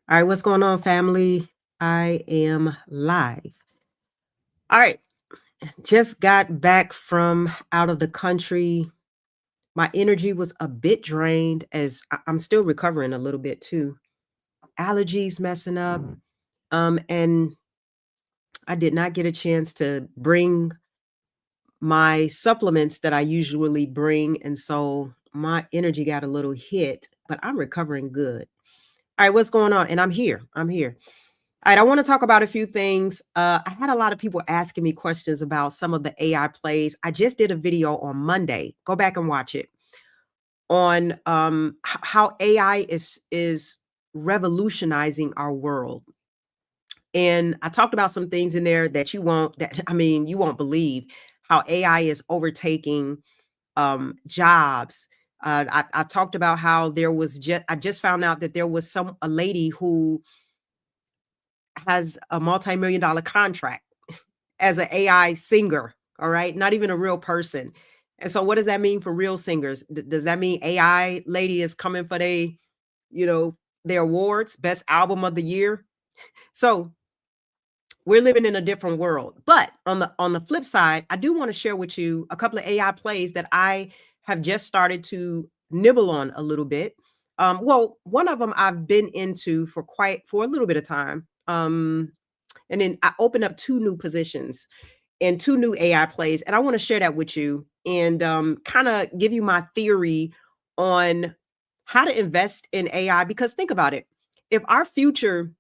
All right, what's going on, family? I am live. All right, just got back from out of the country. My energy was a bit drained as I'm still recovering a little bit too. Allergies messing up. And I did not get a chance to bring my supplements that I usually bring. And so my energy got a little hit, but I'm recovering good. All right, what's going on? And I'm here. I'm here. All right, I want to talk about a few things. I had a lot of people asking me questions about some of the AI plays. I just did a video on Monday. Go back and watch it on how AI is revolutionizing our world. And I talked about some things in there that you won't believe how AI is overtaking jobs. I talked about how I just found out that there was a lady who has a multi-million dollar contract as an AI singer, all right? Not even a real person. And so what does that mean for real singers? Does that mean AI lady is coming for you know, their awards, best album of the year? So we're living in a different world. But on the flip side, I do want to share with you a couple of AI plays that I have just started to nibble on a little bit. Well, one of them I've been into for a little bit of time. And then I opened up two new positions and two new AI plays, and I want to share that with you and kind of give you my theory on how to invest in AI. Because think about it, if our future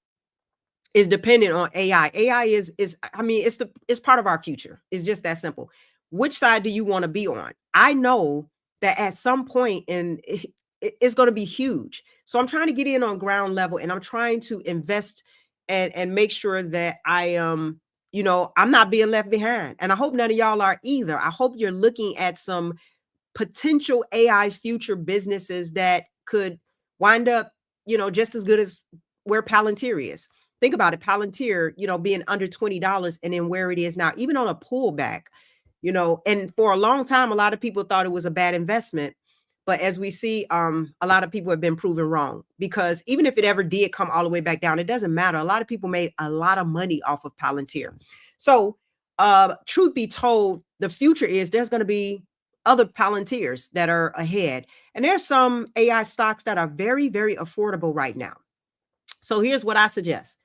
is dependent on AI is I mean it's part of our future. It's just that simple. Which side do you want to be on? I know that at some point it's going to be huge. So I'm trying to get in on ground level and I'm trying to invest and make sure that I'm not being left behind. And I hope none of y'all are either. I hope you're looking at some potential AI future businesses that could wind up, just as good as where Palantir is. Think about it, Palantir, being under $20 and then where it is now, even on a pullback, and for a long time, a lot of people thought it was a bad investment. But as we see, a lot of people have been proven wrong because even if it ever did come all the way back down, it doesn't matter. A lot of people made a lot of money off of Palantir. So, truth be told, the future is there's going to be other Palantirs that are ahead. And there's some AI stocks that are very, very affordable right now. So here's what I suggest.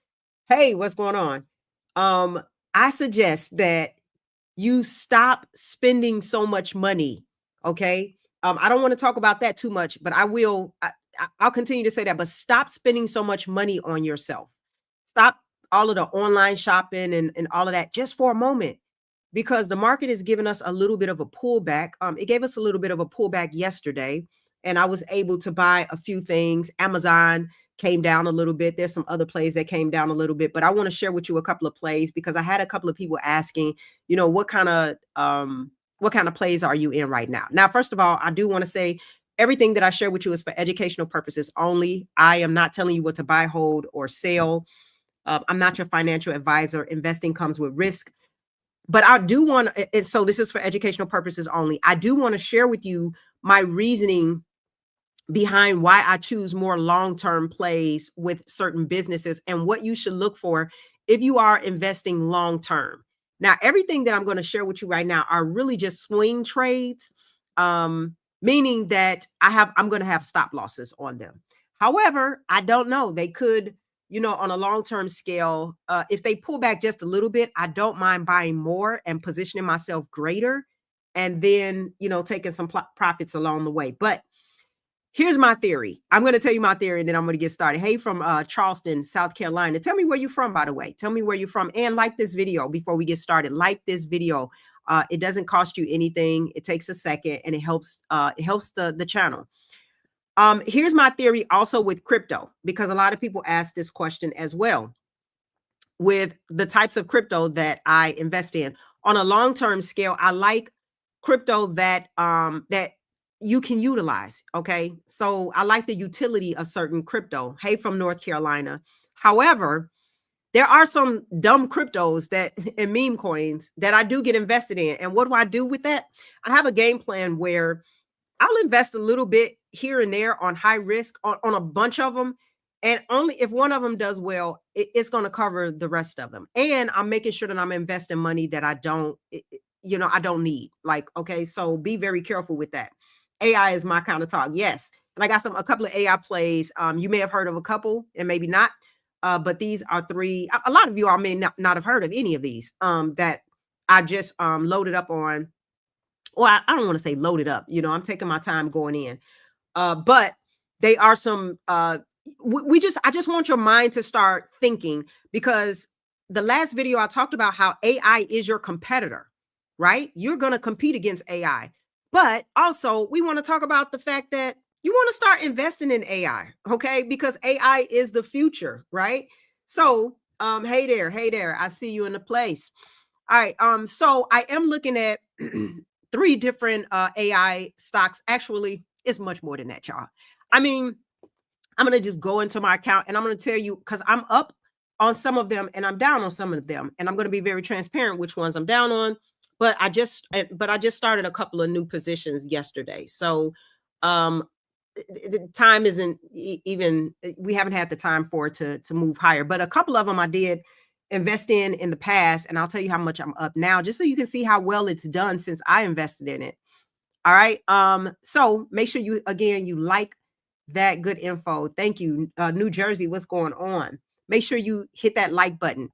Hey, what's going on? I suggest that you stop spending so much money. Okay. I don't want to talk about that too much, but I will. I'll continue to say that, but stop spending so much money on yourself. Stop all of the online shopping and all of that just for a moment because the market is giving us a little bit of a pullback. It gave us a little bit of a pullback yesterday, and I was able to buy a few things. Amazon came down a little bit. There's some other plays that came down a little bit, but I want to share with you a couple of plays because I had a couple of people asking, what kind of plays are you in right now? Now, first of all, I do want to say everything that I share with you is for educational purposes only. I am not telling you what to buy, hold, or sell. I'm not your financial advisor. Investing comes with risk. But I do want to, so this is for educational purposes only. I do want to share with you my reasoning behind why I choose more long-term plays with certain businesses and what you should look for if you are investing long-term. Now, everything that I'm going to share with you right now are really just swing trades, meaning that I'm going to have stop losses on them. However, I don't know. They could, on a long-term scale, if they pull back just a little bit, I don't mind buying more and positioning myself greater and then, taking some profits along the way. But here's my theory. I'm going to tell you my theory and then I'm going to get started. Hey, from Charleston, South Carolina. Tell me where you're from, by the way. Tell me where you're from and like this video before we get started. Like this video. It doesn't cost you anything. It takes a second and it helps the channel. Here's my theory also with crypto, because a lot of people ask this question as well with the types of crypto that I invest in. On a long-term scale, I like crypto that you can utilize. Okay. So I like the utility of certain crypto. Hey, from North Carolina. However, there are some dumb cryptos and meme coins that I do get invested in. And what do I do with that? I have a game plan where I'll invest a little bit here and there on high risk on a bunch of them. And only if one of them does well, it's going to cover the rest of them. And I'm making sure that I'm investing money that I don't, I don't need. Like, okay, so be very careful with that. AI is my kind of talk. Yes. And I got a couple of AI plays. You may have heard of a couple and maybe not. But these are three. A lot of you all may not have heard of any of these that I just loaded up on. Or I don't want to say loaded up. I'm taking my time going in. But they are some I just want your mind to start thinking, because the last video I talked about how AI is your competitor, right? You're going to compete against AI. But also, we want to talk about the fact that you want to start investing in AI, okay? Because AI is the future, right? So, hey there, I see you in the place. All right, so I am looking at three different AI stocks. Actually, it's much more than that, y'all. I mean, I'm going to just go into my account and I'm going to tell you, because I'm up on some of them and I'm down on some of them. And I'm going to be very transparent which ones I'm down on. But I just started a couple of new positions yesterday. So the time isn't even, we haven't had the time for it to move higher. But a couple of them I did invest in the past. And I'll tell you how much I'm up now, just so you can see how well it's done since I invested in it. All right. So make sure you like that good info. Thank you. New Jersey, what's going on? Make sure you hit that like button.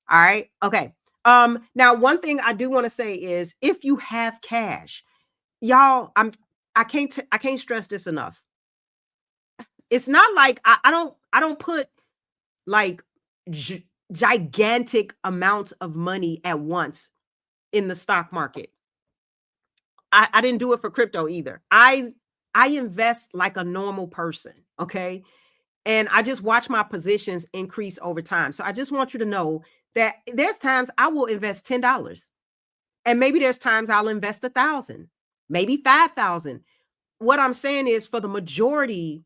All right. Okay. Now one thing I do want to say is, if you have cash, y'all, I can't stress this enough. It's not like I don't put like gigantic amounts of money at once in the stock market. I didn't do it for crypto either. I invest like a normal person, okay? And I just watch my positions increase over time. So I just want you to know that there's times I will invest $10, and maybe there's times I'll invest 1,000, maybe 5,000. What I'm saying is, for the majority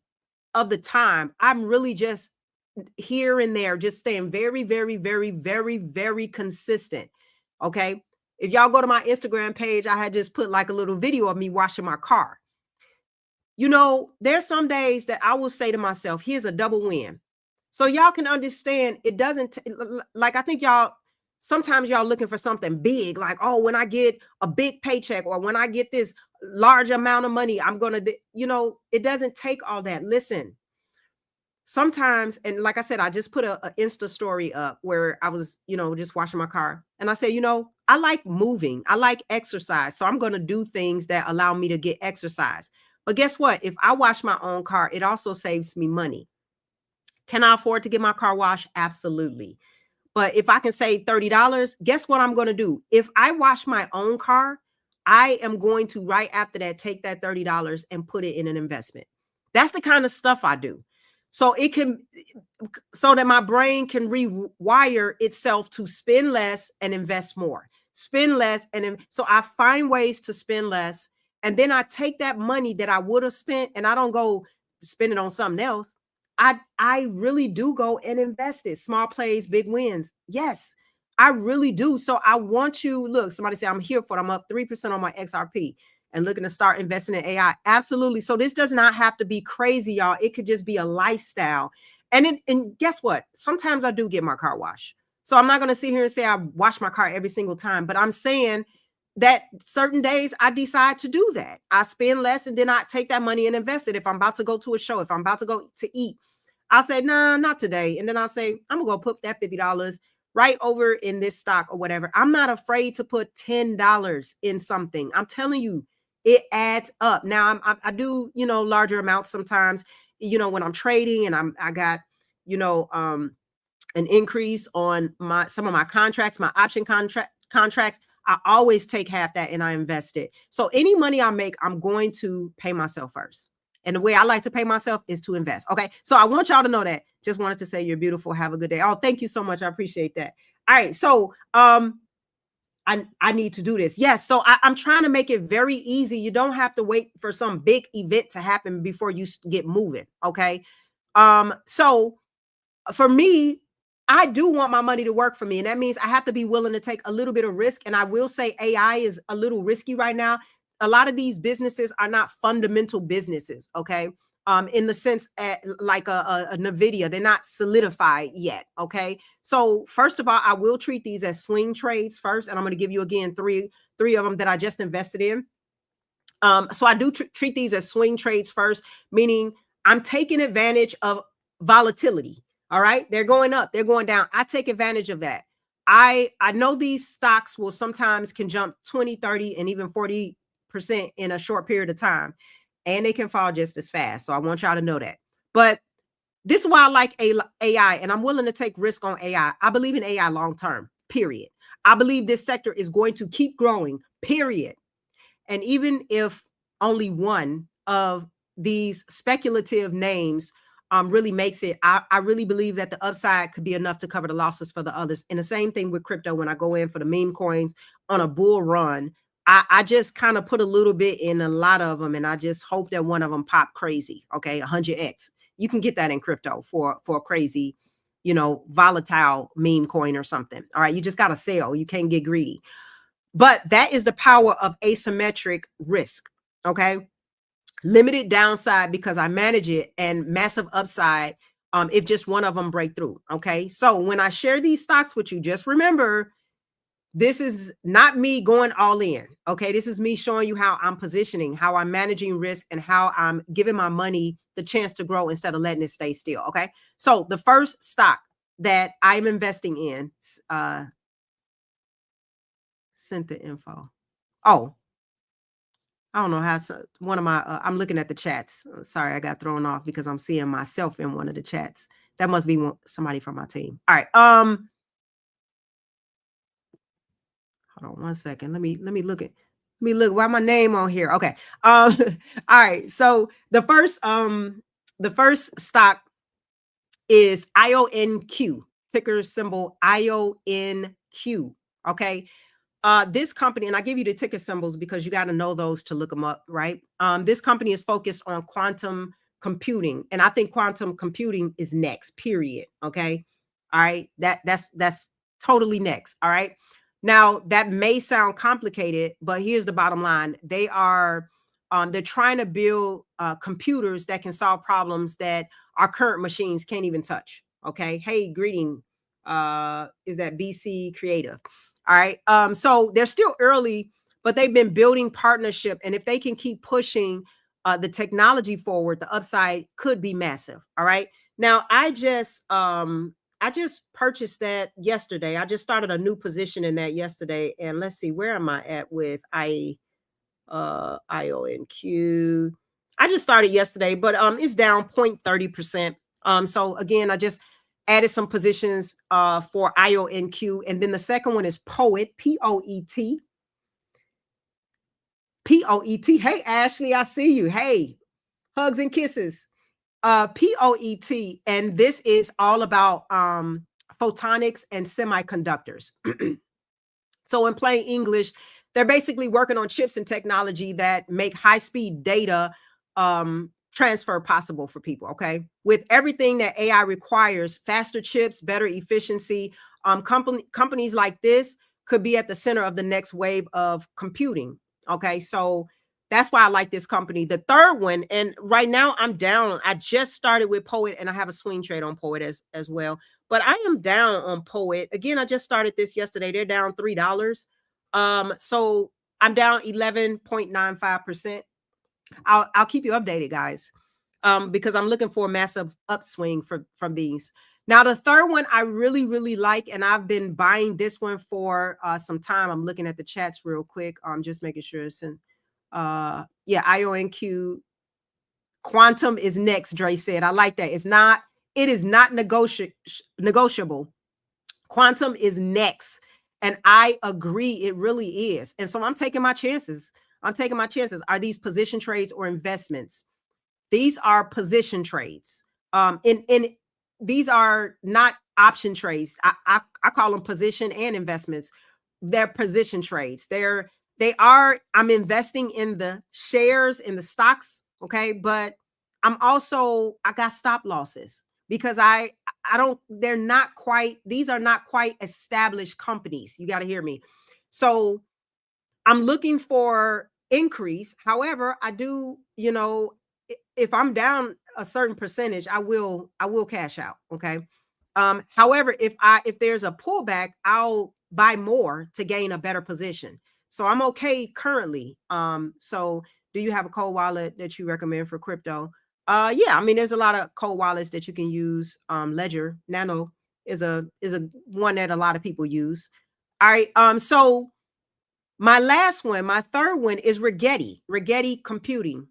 of the time, I'm really just here and there, just staying very, very, very, very, very consistent. Okay. If y'all go to my Instagram page, I had just put like a little video of me washing my car. There's some days that I will say to myself, here's a double win. So y'all can understand, it doesn't like, I think sometimes y'all looking for something big, like, oh, when I get a big paycheck, or when I get this large amount of money, I'm going to, it doesn't take all that. Listen, sometimes, and like I said, I just put a Insta story up where I was, just washing my car. And I said, I like moving. I like exercise. So I'm going to do things that allow me to get exercise. But guess what? If I wash my own car, it also saves me money. Can I afford to get my car washed? Absolutely. But if I can save $30, guess what I'm going to do? If I wash my own car, I am going to, right after that, take that $30 and put it in an investment. That's the kind of stuff I do. So so that my brain can rewire itself to spend less and invest more. Spend less so I find ways to spend less, and then I take that money that I would have spent and I don't go spend it on something else. I really do go and invest it. Small plays, big wins. Yes, I really do. So I want you, look, somebody say I'm here for it. I'm up 3% on my XRP and looking to start investing in AI. Absolutely. So this does not have to be crazy, y'all. It could just be a lifestyle. And guess what? Sometimes I do get my car washed. So I'm not going to sit here and say I wash my car every single time, but I'm saying that certain days I decide to do that. I spend less and then I take that money and invest it. If I'm about to go to a show, if I'm about to go to eat, I'll say, nah, not today. And then I'll say, I'm gonna go put that $50 right over in this stock or whatever. I'm not afraid to put $10 in something. I'm telling you, it adds up. Now I do, larger amounts sometimes, when I'm trading and I got, an increase on some of my contracts, my option contracts. I always take half that and I invest it. So any money I make, I'm going to pay myself first. And the way I like to pay myself is to invest. Okay. So I want y'all to know that. Just wanted to say you're beautiful. Have a good day. Oh, thank you so much. I appreciate that. All right. So I need to do this. Yes. So I'm trying to make it very easy. You don't have to wait for some big event to happen before you get moving. Okay. So for me, I do want my money to work for me. And that means I have to be willing to take a little bit of risk. And I will say AI is a little risky right now. A lot of these businesses are not fundamental businesses. Okay. in the sense like a Nvidia. They're not solidified yet. Okay. So first of all, I will treat these as swing trades first, and I'm going to give you again three of them that I just invested in. So I do treat these as swing trades first, meaning I'm taking advantage of volatility. All right. They're going up, they're going down. I take advantage of that. I know these stocks will sometimes can jump 20, 30, and even 40% in a short period of time. And they can fall just as fast. So I want y'all to know that. But this is why I like AI, and I'm willing to take risk on AI. I believe in AI long term, period. I believe this sector is going to keep growing, period. And even if only one of these speculative names really makes it, I really believe that the upside could be enough to cover the losses for the others. And the same thing with crypto. When I go in for the meme coins on a bull run, I just kind of put a little bit in a lot of them, and I just hope that one of them pop crazy. Okay, 100x. You can get that in crypto for a crazy, volatile meme coin or something. All right, you just got to sell. You can't get greedy. But that is the power of asymmetric risk. Okay. Limited downside because I manage it, and massive upside if just one of them break through. Okay. So when I share these stocks with you, just remember this is not me going all in. Okay. This is me showing you how I'm positioning, how I'm managing risk, and how I'm giving my money the chance to grow instead of letting it stay still. Okay. So the first stock that I'm investing in, sent the info. Oh, I don't know how one of my I'm looking at the chats. Sorry, I got thrown off because I'm seeing myself in one of the chats. That must be somebody from my team. All right. Hold on one second. Let me look at let me look why my name on here. Okay. All right. So the first stock is IONQ, ticker symbol IONQ. Okay. This company, and I give you the ticker symbols because you got to know those to look them up, right? This company is focused on quantum computing, and I think quantum computing is next. Period. Okay, all right. That's totally next. All right. Now that may sound complicated, but here's the bottom line: they're trying to build computers that can solve problems that our current machines can't even touch. Okay. Hey, greeting. Is that BC Creative? All right. So they're still early, but they've been building partnership. And if they can keep pushing the technology forward, the upside could be massive. All right. Now I just purchased that yesterday. I just started a new position in that yesterday. And let's see, where am I at with IONQ? I just started yesterday, but it's down 0.30%. So again, I just added some positions for IONQ. And then the second one is Poet, Poet. Poet. Hey, Ashley, I see you. Hey, hugs and kisses. Poet. And this is all about photonics and semiconductors. So in plain English, they're basically working on chips and technology that make high-speed data transfer possible for people. Okay. With everything that AI requires, faster chips, better efficiency, companies like this could be at the center of the next wave of computing. Okay. So that's why I like this company. The third one, and right now I'm down. I just started with Poet, and I have a swing trade on Poet as well. But I am down on Poet. Again, I just started this yesterday. They're down $3. So I'm down 11.95%. I'll keep you updated, guys. Because I'm looking for a massive upswing from these. Now, the third one I really, really like, and I've been buying this one for some time. I'm looking at the chats real quick. I'm just making sure it's in. Yeah, IONQ. Quantum is next, Dre said. I like that. It is not negotiable. Quantum is next. And I agree, it really is. And so I'm taking my chances. Are these position trades or investments? These are position trades. In these are not option trades. I call them position and investments. They're position trades. I'm investing in the shares, in the stocks. Okay. But I got stop losses because I don't, these are not quite established companies. You got to hear me. So I'm looking for increase. However, I do, if I'm down a certain percentage, I will cash out. Okay. However, if there's a pullback, I'll buy more to gain a better position. So I'm okay currently. So do you have a cold wallet that you recommend for crypto? Yeah, I mean, there's a lot of cold wallets that you can use. Ledger Nano is a one that a lot of people use. All right. So my last one, my third one is Rigetti Computing,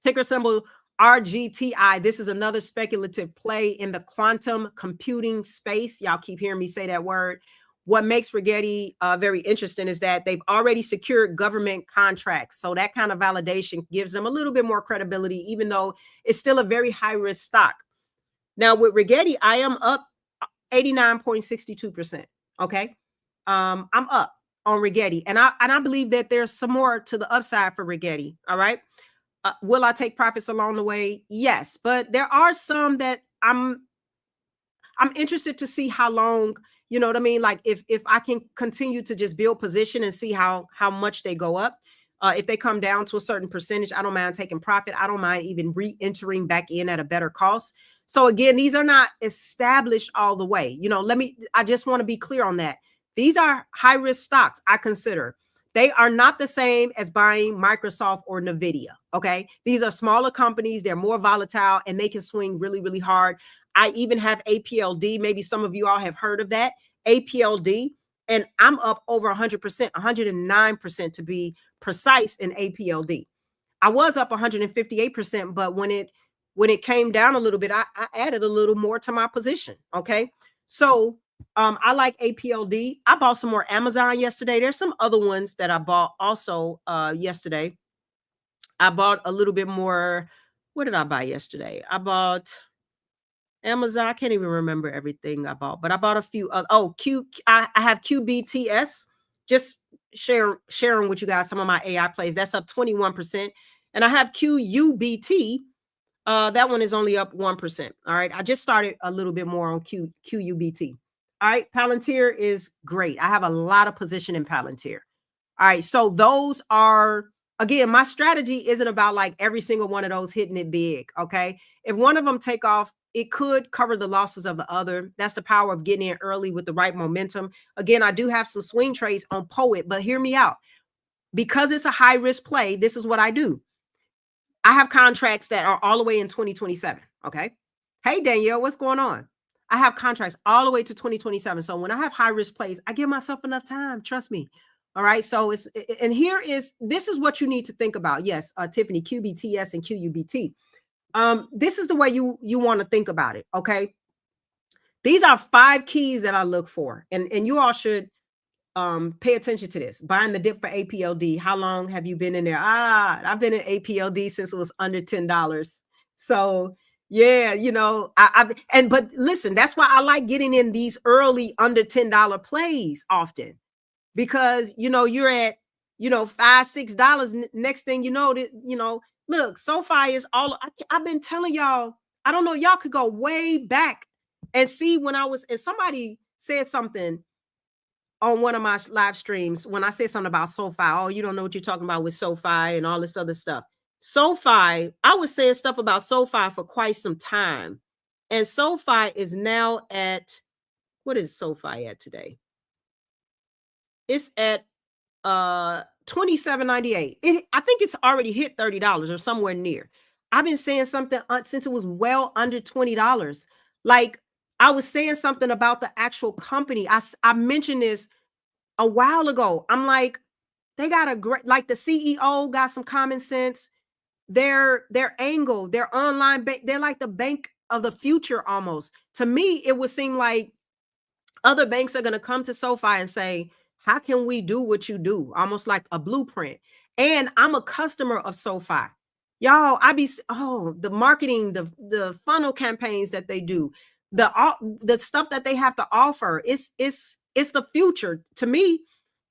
ticker symbol RGTI. This is another speculative play in the quantum computing space. Y'all keep hearing me say that word. What makes Rigetti very interesting is that they've already secured government contracts. So that kind of validation gives them a little bit more credibility, even though it's still a very high risk stock. Now with Rigetti, I am up 89.62%. Okay. I'm up on Rigetti. And I believe that there's some more to the upside for Rigetti. All right. Will I take profits along the way? Yes, but there are some that I'm interested to see how long, you know what I mean? Like if I can continue to just build position and see how much they go up. If they come down to a certain percentage, I don't mind taking profit. I don't mind even re-entering back in at a better cost. So again, these are not established all the way. I just want to be clear on that. These are high risk stocks I consider. They are not the same as buying Microsoft or Nvidia. Okay. These are smaller companies. They're more volatile and they can swing really, really hard. I even have APLD. Maybe some of you all have heard of that. APLD. And I'm up over 100%, 109% to be precise in APLD. I was up 158%, but when it came down a little bit, I added a little more to my position. Okay. So I like APLD. I bought some more Amazon yesterday. There's some other ones that I bought also yesterday. I bought a little bit more. What did I buy yesterday? I bought Amazon. I can't even remember everything I bought, but I bought a few. I have QBTS. Just sharing with you guys some of my AI plays. That's up 21%, and I have QUBT. That one is only up 1%. All right, I just started a little bit more on QUBT. All right, Palantir is great. I have a lot of position in Palantir. All right, so those are, again, my strategy isn't about like every single one of those hitting it big. Okay, if one of them take off, it could cover the losses of the other. That's the power of getting in early with the right momentum. Again, I do have some swing trades on Poet, but hear me out. Because it's a high risk play, this is what I do. I have contracts that are all the way in 2027. Okay. Hey, Danielle, what's going on? I have contracts all the way to 2027. So when I have high risk plays, I give myself enough time. Trust me. All right. So this is what you need to think about. Yes, Tiffany, QBTS and QUBT. This is the way you want to think about it. Okay. These are 5 keys that I look for. And you all should pay attention to this. Buying the dip for APLD. How long have you been in there? I've been in APLD since it was under $10. So yeah, but listen, that's why I like getting in these early under $10 plays often, because you're at $5-6. Next thing you know, look, SoFi is all I've been telling y'all. I don't know, y'all could go way back and see when I was, and somebody said something on one of my live streams when I said something about SoFi. Oh, you don't know what you're talking about with SoFi and all this other stuff. SoFi, I was saying stuff about SoFi for quite some time. And SoFi is now at, what is SoFi at today? It's at 27.98. I think it's already hit $30 or somewhere near. I've been saying something since it was well under $20. Like, I was saying something about the actual company. I mentioned this a while ago. I'm like, they got a great, like, the CEO got some common sense. Their angle, their online bank, they're like the bank of the future almost. To me, it would seem like other banks are going to come to SoFi and say, how can we do what you do? Almost like a blueprint. And I'm a customer of SoFi. Y'all, the marketing, the funnel campaigns that they do, the stuff that they have to offer, it's the future to me.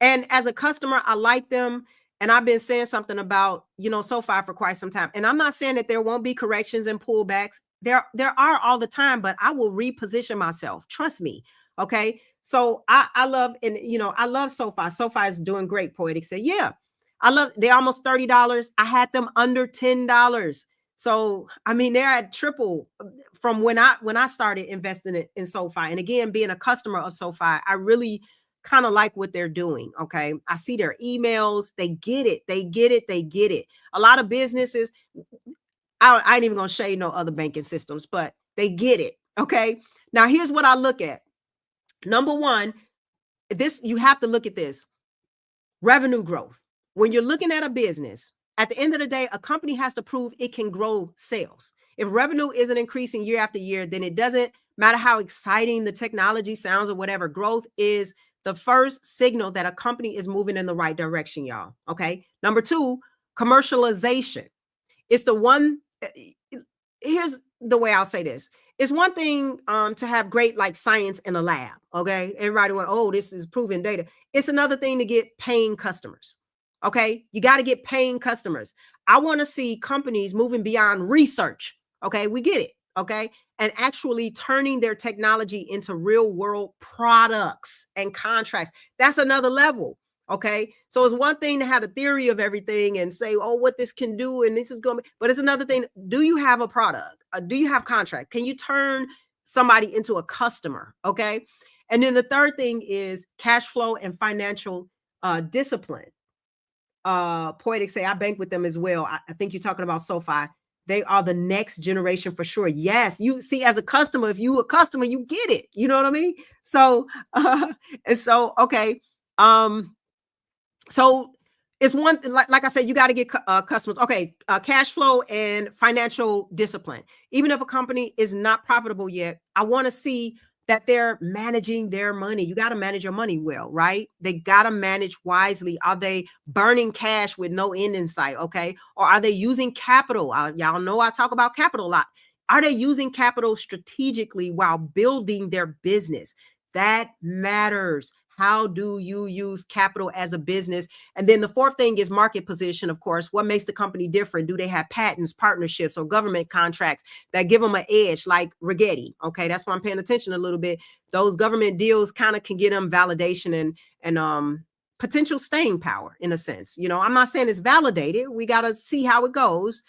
And as a customer, I like them. And I've been saying something about, SoFi for quite some time. And I'm not saying that there won't be corrections and pullbacks. There are all the time, but I will reposition myself. Trust me. Okay. So I love, and I love SoFi. SoFi is doing great. Poetic said, yeah, they're almost $30. I had them under $10. So, I mean, they're at triple from when I started investing in SoFi. And again, being a customer of SoFi, I really kind of like what they're doing. Okay. I see their emails. They get it. They get it. They get it. A lot of businesses, I ain't even gonna shade no other banking systems, but they get it. Okay. Now here's what I look at. Number one, this you have to look at this revenue growth. When you're looking at a business, at the end of the day, a company has to prove it can grow sales. If revenue isn't increasing year after year, then it doesn't matter how exciting the technology sounds or whatever. Growth is the first signal that a company is moving in the right direction, y'all. Okay. Number two, commercialization. It's the one. Here's the way I'll say this. It's one thing to have great like science in a lab. Okay. Everybody went, oh, this is proven data. It's another thing to get paying customers. Okay. You got to get paying customers. I want to see companies moving beyond research. Okay. We get it. Okay. And actually turning their technology into real world products and contracts. That's another level. Okay. So it's one thing to have a theory of everything and say, oh, what this can do. And this is going to, but it's another thing. Do you have a product? Do you have contract? Can you turn somebody into a customer? Okay. And then the third thing is cash flow and financial discipline. Poetic say, I bank with them as well. I think you're talking about SoFi. They are the next generation for sure. Yes. You see, as a customer, if you a customer, you get it. You know what I mean? So, and so, okay. So it's one like I said, you got to get customers. Okay, cash flow and financial discipline. Even if a company is not profitable yet, I want to see that they're managing their money. You got to manage your money well, right? They got to manage wisely. Are they burning cash with no end in sight? Okay, or are they using capital? Y'all know I talk about capital a lot. Are they using capital strategically while building their business? That matters. How do you use capital as a business? And then the fourth thing is market position, of course. What makes the company different? Do they have patents, partnerships, or government contracts that give them an edge like Rigetti? Okay, that's why I'm paying attention a little bit. Those government deals kind of can get them validation and potential staying power in a sense. You know, I'm not saying it's validated. We got to see how it goes.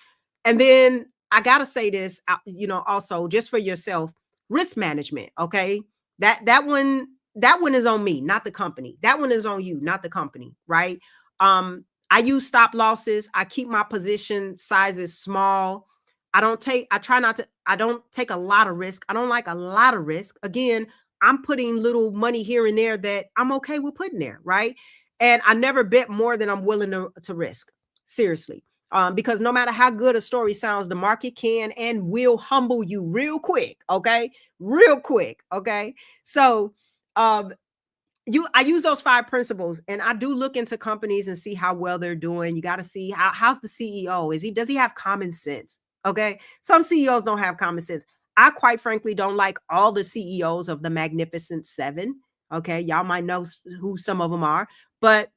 And then I got to say this, you know, also just for yourself, risk management. Okay. That one is on me, not the company. That one is on you, not the company, right? I use stop losses. I keep my position sizes small. I try not to, I don't take a lot of risk. I don't like a lot of risk. Again, I'm putting little money here and there that I'm okay with putting there, right? And I never bet more than I'm willing to risk. Seriously. Because no matter how good a story sounds, the market can and will humble you real quick. Okay. Real quick. Okay. So um I use those five principles and I do look into companies and see how well they're doing. You got to see how's the CEO? Does he have common sense? Okay. Some CEOs don't have common sense. I quite frankly don't like all the CEOs of the Magnificent Seven. Okay. Y'all might know who some of them are, but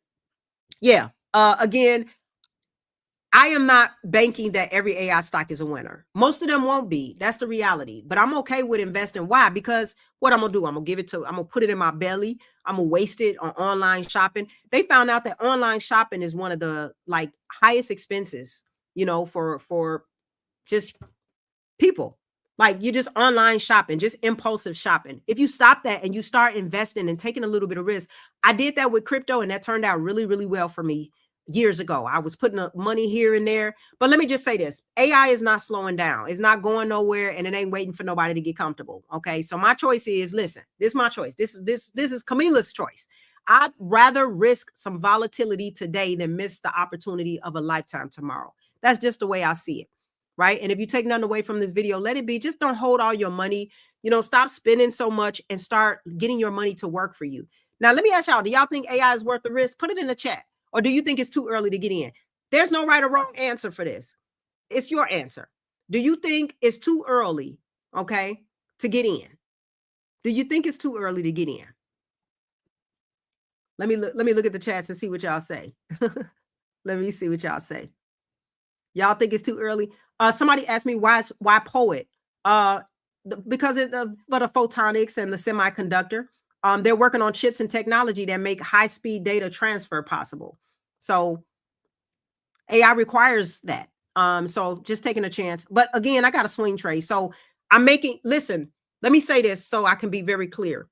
yeah. Again, I am not banking that every AI stock is a winner. Most of them won't be. That's the reality. But I'm okay with investing. Why? Because what I'm gonna do, I'm gonna put it in my belly. I'm gonna waste it on online shopping. They found out that online shopping is one of the like highest expenses, you know, for just people. Like you just online shopping, just impulsive shopping. If you stop that and you start investing and taking a little bit of risk, I did that with crypto and that turned out really, really well for me years ago. I was putting up money here and there. But let me just say this, AI is not slowing down. It's not going nowhere and it ain't waiting for nobody to get comfortable. Okay. So my choice is listen, this is my choice. This is Camila's choice. I'd rather risk some volatility today than miss the opportunity of a lifetime tomorrow. That's just the way I see it. Right. And if you take nothing away from this video, let it be. Just don't hold all your money. You know, stop spending so much and start getting your money to work for you. Now, let me ask y'all, do y'all think AI is worth the risk? Put it in the chat. Or do you think it's too early to get in? There's no right or wrong answer for this. It's your answer. Do you think it's too early, okay, to get in? Do you think it's too early to get in? Let me look at the chats and see what y'all say. Let me see what y'all say. Y'all think it's too early? Somebody asked me why poet? Because for the photonics and the semiconductor. They're working on chips and technology that make high-speed data transfer possible. So AI requires that. So just taking a chance. But again, I got a swing trade. So I'm making, listen, let me say this so I can be very clear.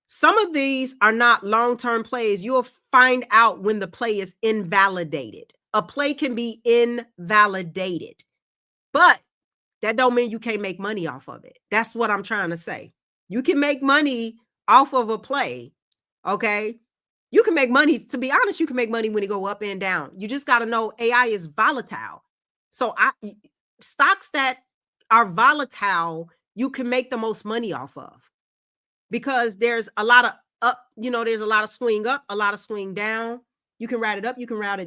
Some of these are not long-term plays. You'll find out when the play is invalidated. A play can be invalidated, but that don't mean you can't make money off of it. That's what I'm trying to say. You can make money off of a play. Okay. You can make money, to be honest, you can make money when it go up and down. You just got to know AI is volatile. So stocks that are volatile, you can make the most money off of, because there's a lot of up, there's a lot of swing up, a lot of swing down. You can ride it up, you can ride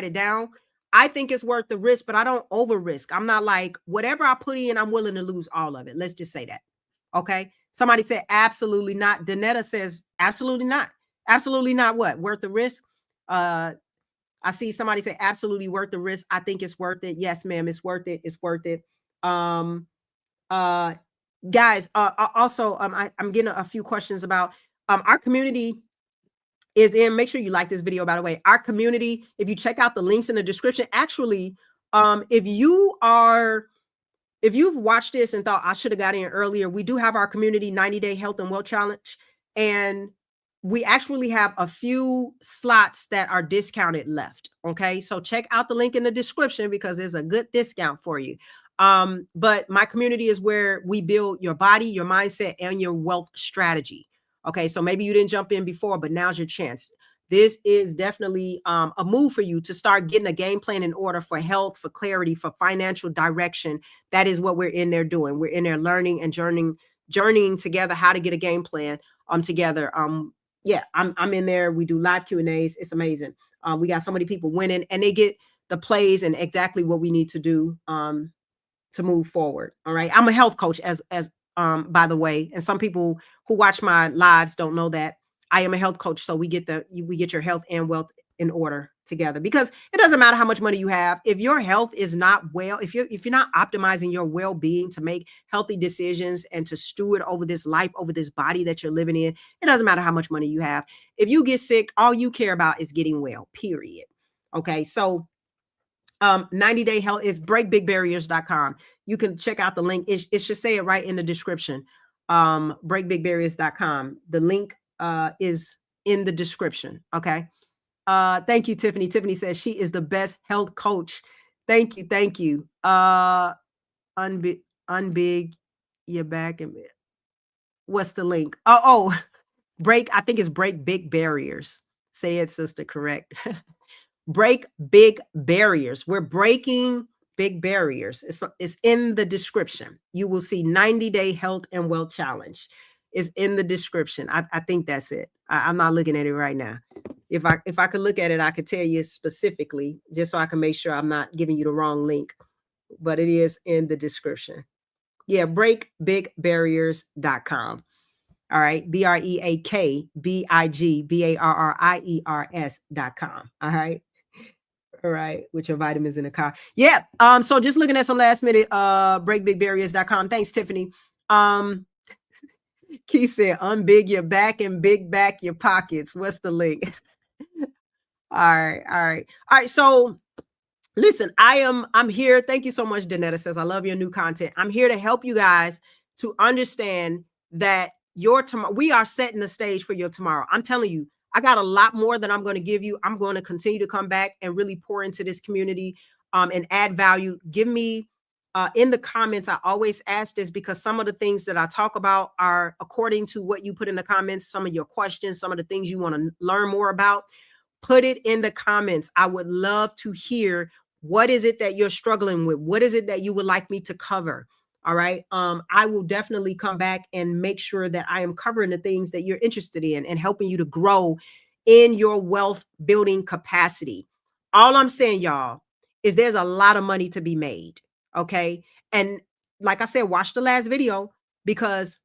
it down. I think it's worth the risk, but I don't over risk. I'm not like, whatever I put in, I'm willing to lose all of it. Let's just say that. Okay. Somebody said absolutely not. Danetta says absolutely not. Absolutely not what? Worth the risk? I see somebody say absolutely worth the risk. I think it's worth it. Yes, ma'am, it's worth it. It's worth it. Uh Guys, also, I'm getting a few questions about our community is in. Make sure you like this video, by the way. Our community, if you check out the links in the description, actually, if you've watched this and thought I should have got in earlier, we do have our community 90-day health and wealth challenge, and we actually have a few slots that are discounted left. Okay, so check out the link in the description because there's a good discount for you. But my community is where we build your body, your mindset, and your wealth strategy. Okay, so maybe you didn't jump in before, but now's your chance. This is definitely a move for you to start getting a game plan in order for health, for clarity, for financial direction. That is what we're in there doing. We're in there learning and journeying together how to get a game plan together. Yeah, I'm in there. We do live Q&As. It's amazing. We got so many people winning, and they get the plays and exactly what we need to do to move forward. All right. I'm a health coach as by the way, and some people who watch my lives don't know that I am a health coach. So we get your health and wealth in order together, because it doesn't matter how much money you have. If your health is not well, if you're not optimizing your well-being to make healthy decisions and to steward over this life, over this body that you're living in, it doesn't matter how much money you have. If you get sick, all you care about is getting well, period. Okay. So 90-day health is breakbigbarriers.com. You can check out the link. It should say it right in the description. Breakbigbarriers.com. The link is in the description. Okay. Thank you, Tiffany. Tiffany says she is the best health coach. Thank you. Thank you. Unbig your back and what's the link? Oh, I think it's break big barriers. Say it, sister, correct. Break big barriers. We're breaking big barriers. It's in the description. You will see 90-day health and wealth challenge is in the description. I think that's it. I'm not looking at it right now. If I could look at it, I could tell you specifically, just so I can make sure I'm not giving you the wrong link. But it is in the description. Yeah, breakbigbarriers.com. All right, breakbigbarriers.com. All right. All right, with your vitamins in the car. Yeah. So just looking at some last minute breakbigbarriers.com. Thanks, Tiffany. Keith said, unbig your back and big back your pockets. What's the link? All right, all right. All right. So listen, I'm here. Thank you so much. Danetta says, I love your new content. I'm here to help you guys to understand that your tomorrow, we are setting the stage for your tomorrow. I'm telling you, I got a lot more that I'm going to give you. I'm going to continue to come back and really pour into this community and add value. Give me in the comments. I always ask this because some of the things that I talk about are according to what you put in the comments, some of your questions, some of the things you want to learn more about. Put it in the comments. I would love to hear, what is it that you're struggling with? What is it that you would like me to cover? All right. I will definitely come back and make sure that I am covering the things that you're interested in and helping you to grow in your wealth building capacity. All I'm saying, y'all, is there's a lot of money to be made. Okay. And like I said, watch the last video, because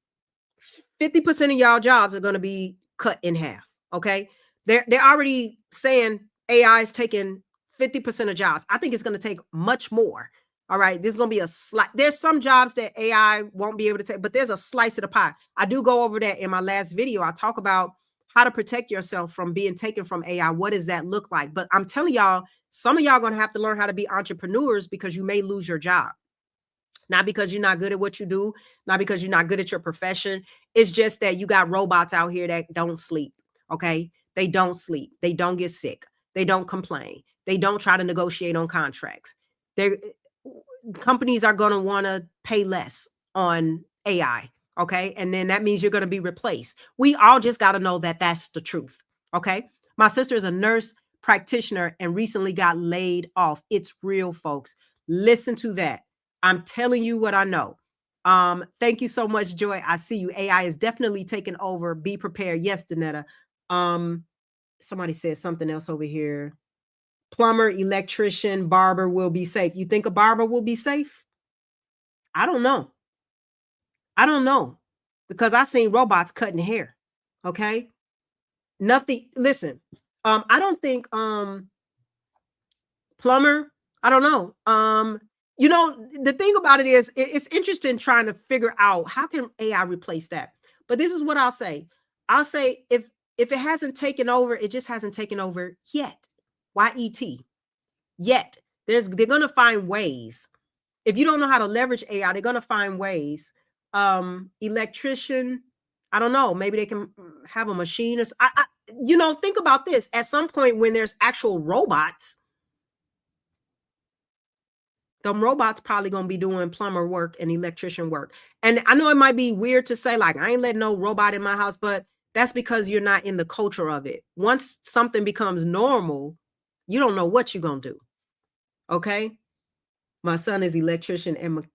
50% of y'all jobs are going to be cut in half. Okay. They're already saying AI is taking 50% of jobs. I think it's going to take much more. All right. There's going to be a slight, there's some jobs that AI won't be able to take, but there's a slice of the pie. I do go over that in my last video. I talk about how to protect yourself from being taken from AI. What does that look like? But I'm telling y'all, Some of y'all gonna have to learn how to be entrepreneurs because you may lose your job. Not because you're not good at what you do, not because you're not good at your profession. It's just that you got robots out here that don't sleep. Okay. They don't sleep. They don't get sick. They don't complain. They don't try to negotiate on contracts. They're companies are going to want to pay less on AI. Okay. And then that means you're going to be replaced. We all just got to know that that's the truth. Okay. My sister is a nurse practitioner and recently got laid off. It's real, folks. Listen to that. I'm telling you what I know. Thank you so much, Joy. I see you. AI is definitely taking over. Be prepared. Yes, Danetta. Somebody said something else over here. Plumber, electrician, barber will be safe. You think a barber will be safe? I don't know. I don't know because I seen robots cutting hair. Okay. Nothing. Listen, I don't think plumber, I don't know. The thing about it is it's interesting trying to figure out how can AI replace that. But this is what I'll say. I'll say if it hasn't taken over, it just hasn't taken over yet. YET. Yet. They're gonna find ways. If you don't know how to leverage AI, they're gonna find ways. Electrician, I don't know. Maybe they can have a machine. Think about this. At some point, when there's actual robots, the robots probably gonna be doing plumber work and electrician work. And I know it might be weird to say, like, I ain't letting no robot in my house, but that's because you're not in the culture of it. Once something becomes normal, you don't know what you're gonna do. Okay. My son is electrician and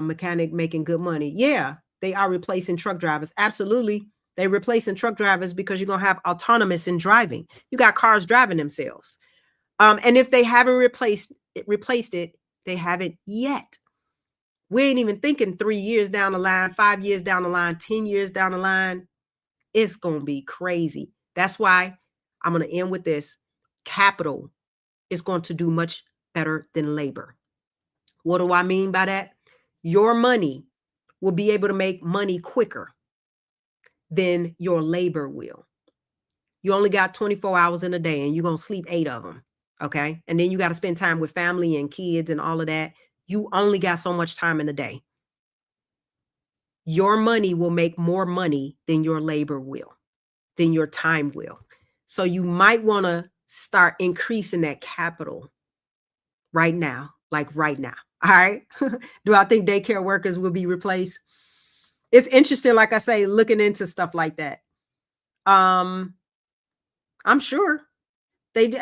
mechanic making good money. Yeah, they are replacing truck drivers. Absolutely. They're replacing truck drivers because you're gonna have autonomous in driving. You got cars driving themselves. And if they haven't replaced it, they haven't yet. We ain't even thinking 3 years down the line, 5 years down the line, 10 years down the line. It's gonna be crazy. That's why I'm gonna end with this. Capital is going to do much better than labor. What do I mean by that? Your money will be able to make money quicker than your labor will. You only got 24 hours in a day and you're going to sleep 8 of them. Okay. And then you got to spend time with family and kids and all of that. You only got so much time in a day. Your money will make more money than your labor will, than your time will. So you might want to start increasing that capital right now, like right now. All right. Do I think daycare workers will be replaced? It's interesting, like I say, looking into stuff like that. I'm sure they.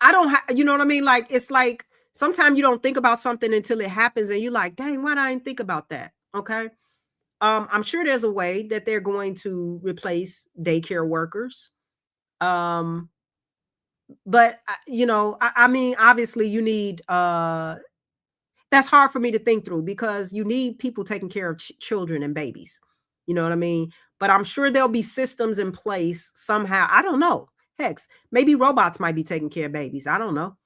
I don't. You know what I mean? Like it's like sometimes you don't think about something until it happens, and you're like, "Dang, why did I didn't think about that?" Okay. I'm sure there's a way that they're going to replace daycare workers. But I mean, obviously, you need that's hard for me to think through because you need people taking care of children and babies. You know what I mean? But I'm sure there'll be systems in place somehow. I don't know. Heck, maybe robots might be taking care of babies. I don't know.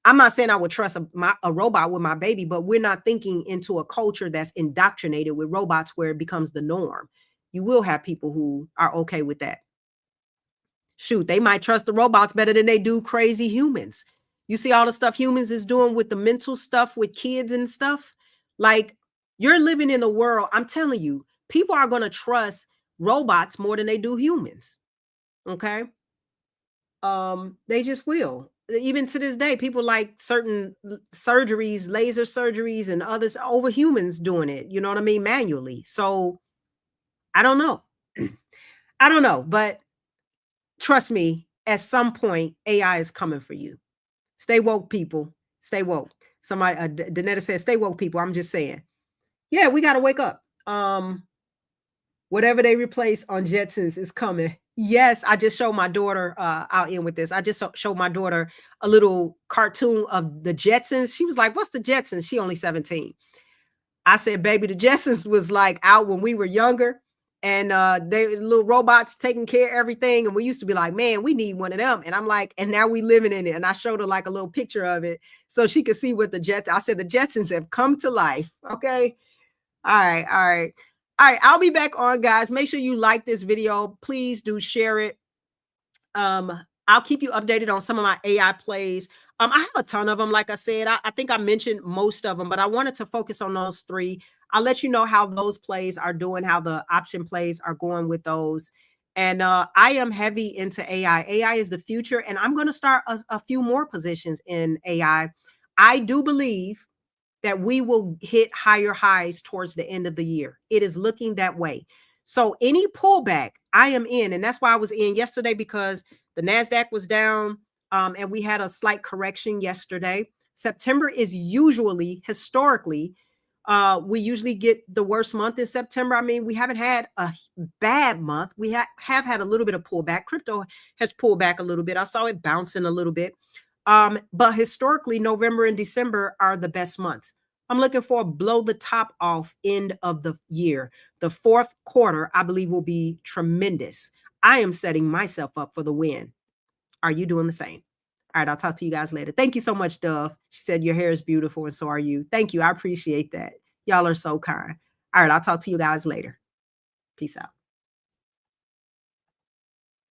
I'm not saying I would trust a robot with my baby, but we're not thinking into a culture that's indoctrinated with robots where it becomes the norm. You will have people who are okay with that. Shoot, they might trust the robots better than they do crazy humans. You see all the stuff humans is doing with the mental stuff with kids and stuff. Like you're living in a world, I'm telling you, people are going to trust robots more than they do humans. Okay? They just will. Even to this day, people like certain surgeries, laser surgeries and others over humans doing it, you know what I mean, manually. So, I don't know. I don't know, but trust me, at some point, AI is coming for you. Stay woke, people. Stay woke. Somebody, Danetta says, stay woke, people. I'm just saying. Yeah, we got to wake up. Whatever they replace on Jetsons is coming. Yes, I just showed my daughter, I'll end with this. I just showed my daughter a little cartoon of the Jetsons. She was like, what's the Jetsons? She only 17. I said, baby, the Jetsons was like out when we were younger. And they little robots taking care of everything. And we used to be like, man, we need one of them. And I'm like, and now we living in it. And I showed her like a little picture of it so she could see what the Jetsons. I said, the Jetsons have come to life. Okay. All right. All right. All right. I'll be back on, guys. Make sure you like this video. Please do share it. I'll keep you updated on some of my AI plays. I have a ton of them. Like I said, I think I mentioned most of them, but I wanted to focus on those three. I'll let you know how those plays are doing, how the option plays are going with those. And I am heavy into AI. AI is the future, and I'm going to start a few more positions in AI. I do believe that we will hit higher highs towards the end of the year. It is looking that way. So any pullback, I am in, and that's why I was in yesterday, because the Nasdaq was down, and we had a slight correction yesterday. September is usually, historically, we usually get the worst month in September. I mean, we haven't had a bad month. We have had a little bit of pullback. Crypto has pulled back a little bit. I saw it bouncing a little bit. But historically, November and December are the best months. I'm looking for a blow the top off end of the year. The fourth quarter, I believe, will be tremendous. I am setting myself up for the win. Are you doing the same? All right, I'll talk to you guys later. Thank you so much, Dove. She said your hair is beautiful, and so are you. Thank you. I appreciate that. Y'all are so kind. All right, I'll talk to you guys later. Peace out.